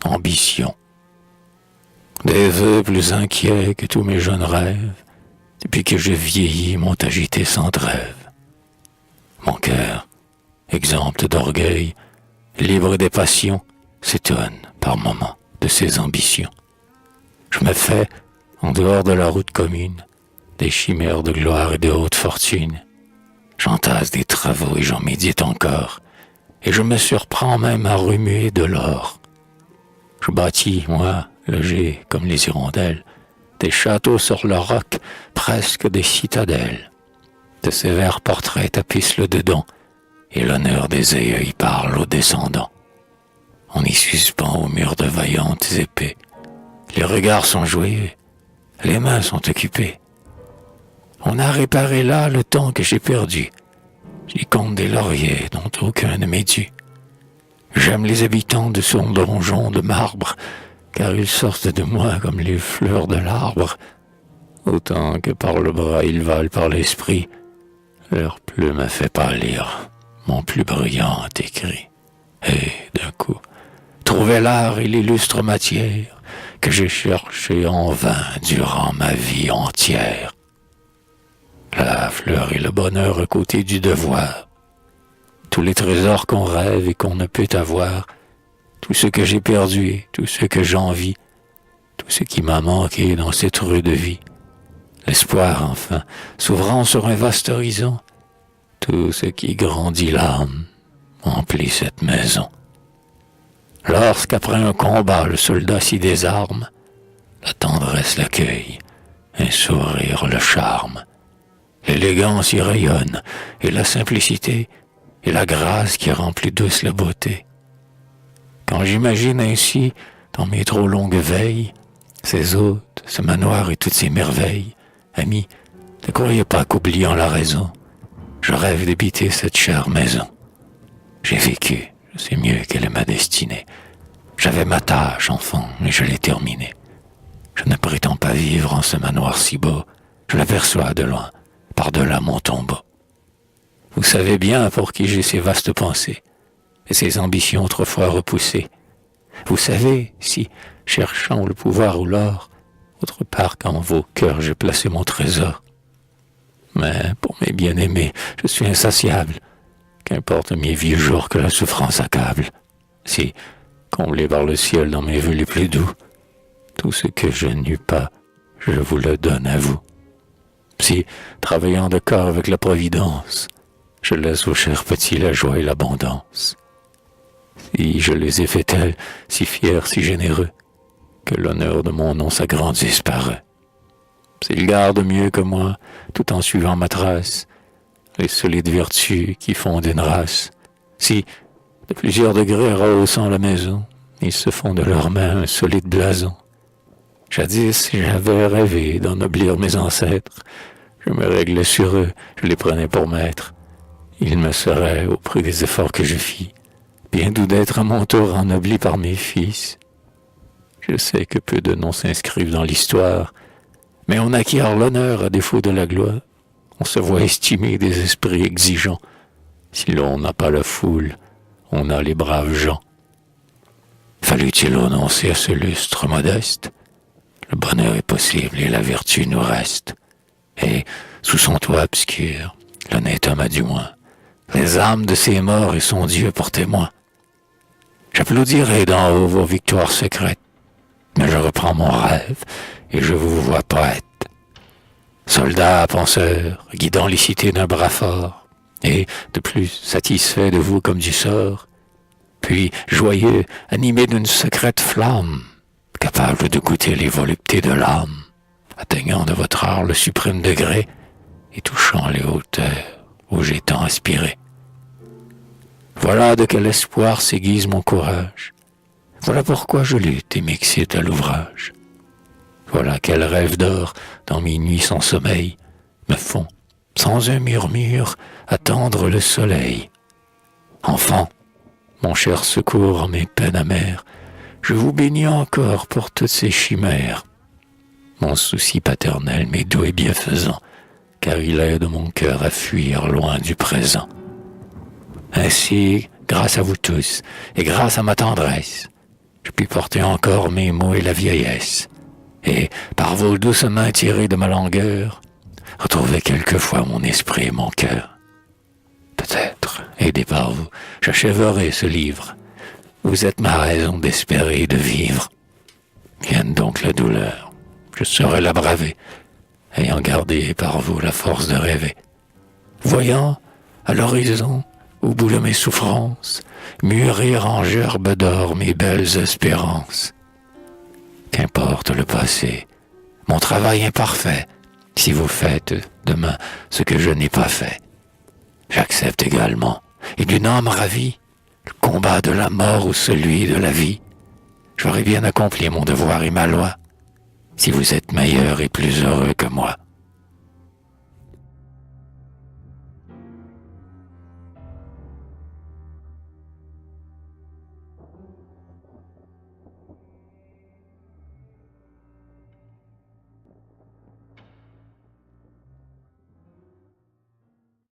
ambition. Des vœux plus inquiets que tous mes jeunes rêves, depuis que je vieillis, m'ont agité sans trêve. Mon cœur, exempt d'orgueil, libre des passions, s'étonne par moments de ses ambitions. Je me fais, en dehors de la route commune, des chimères de gloire et de haute fortune. J'entasse des travaux et j'en médite encore, et je me surprends même à remuer de l'or. Je bâtis, moi, logé comme les hirondelles, des châteaux sur le roc, presque des citadelles. De sévères portraits tapissent le dedans, et l'honneur des aïeux y parle aux descendants. On y suspend au mur de vaillantes épées. Les regards sont joyeux, les mains sont occupées. On a réparé là le temps que j'ai perdu. J'y compte des lauriers dont aucun ne m'est dû. J'aime les habitants de son donjon de marbre, car ils sortent de moi comme les fleurs de l'arbre. Autant que par le bras ils valent par l'esprit, leur plume a fait pâlir mon plus brillant écrit. Et d'un coup, trouver l'art et l'illustre matière que j'ai cherché en vain durant ma vie entière. La fleur et le bonheur à côté du devoir, tous les trésors qu'on rêve et qu'on ne peut avoir, tout ce que j'ai perdu et tout ce que j'envie, tout ce qui m'a manqué dans cette rude vie, l'espoir enfin, s'ouvrant sur un vaste horizon, tout ce qui grandit l'âme, emplit cette maison. Lorsqu'après un combat le soldat s'y désarme, la tendresse l'accueille, un sourire le charme. L'élégance y rayonne, et la simplicité, et la grâce qui rend plus douce la beauté. Quand j'imagine ainsi, dans mes trop longues veilles, ces hôtes, ce manoir et toutes ces merveilles, amis, ne croyez pas qu'oubliant la raison, je rêve d'habiter cette chère maison. J'ai vécu, je sais mieux quelle est ma destinée. J'avais ma tâche, enfant, et je l'ai terminée. Je ne prétends pas vivre en ce manoir si beau, je l'aperçois de loin, par-delà mon tombeau. Vous savez bien pour qui j'ai ces vastes pensées, et ces ambitions autrefois repoussées. Vous savez si, cherchant le pouvoir ou l'or, autre part qu'en vos cœurs j'ai placé mon trésor. Mais pour mes bien-aimés, je suis insatiable, qu'importe mes vieux jours que la souffrance accable. Si, comblé par le ciel dans mes vœux les plus doux, tout ce que je n'eus pas, je vous le donne à vous. Si, travaillant de corps avec la providence, je laisse aux chers petits la joie et l'abondance. Si je les ai fait tels, si fiers, si généreux, que l'honneur de mon nom s'agrandisse par eux. S'ils gardent mieux que moi, tout en suivant ma trace, les solides vertus qui fondent une race, si, de plusieurs degrés rehaussant la maison, ils se font de leurs mains un solide blason. Jadis, j'avais rêvé d'ennoblir mes ancêtres. Je me réglais sur eux, je les prenais pour maîtres. Ils me seraient, au prix des efforts que je fis, bien doux d'être à mon tour ennobli par mes fils. Je sais que peu de noms s'inscrivent dans l'histoire, mais on acquiert l'honneur à défaut de la gloire. On se voit estimer des esprits exigeants. Si l'on n'a pas la foule, on a les braves gens. Fallut-il renoncer à ce lustre modeste? Le bonheur est possible et la vertu nous reste. Et, sous son toit obscur, l'honnête homme a du moins les âmes de ses morts et son Dieu pour témoin. J'applaudirai d'en haut vos victoires secrètes, mais je reprends mon rêve et je vous vois poète. Soldat, penseur, guidant les cités d'un bras fort, et, de plus, satisfait de vous comme du sort, puis, joyeux, animé d'une secrète flamme, capable de goûter les voluptés de l'âme, atteignant de votre art le suprême degré, et touchant les hauteurs où j'ai tant aspiré. Voilà de quel espoir s'aiguise mon courage. Voilà pourquoi je lutte et m'excite à l'ouvrage. Voilà quels rêves d'or, dans mes nuits sans sommeil, me font, sans un murmure, attendre le soleil. Enfant, mon cher secours en mes peines amères, je vous bénis encore pour toutes ces chimères. Mon souci paternel m'est doux et bienfaisant, car il aide mon cœur à fuir loin du présent. Ainsi, grâce à vous tous, et grâce à ma tendresse, je puis porter encore mes maux et la vieillesse, et, par vos douces mains tirées de ma langueur, retrouver quelquefois mon esprit et mon cœur. Peut-être, aidé par vous, j'achèverai ce livre. Vous êtes ma raison d'espérer et de vivre. Vienne donc la douleur, je saurai la braver, ayant gardé par vous la force de rêver. Voyant, à l'horizon, au bout de mes souffrances, mûrir en gerbes d'or mes belles espérances. Qu'importe le passé, mon travail imparfait, si vous faites demain ce que je n'ai pas fait. J'accepte également, et d'une âme ravie, le combat de la mort ou celui de la vie. J'aurais bien accompli mon devoir et ma loi, si vous êtes meilleur et plus heureux que moi.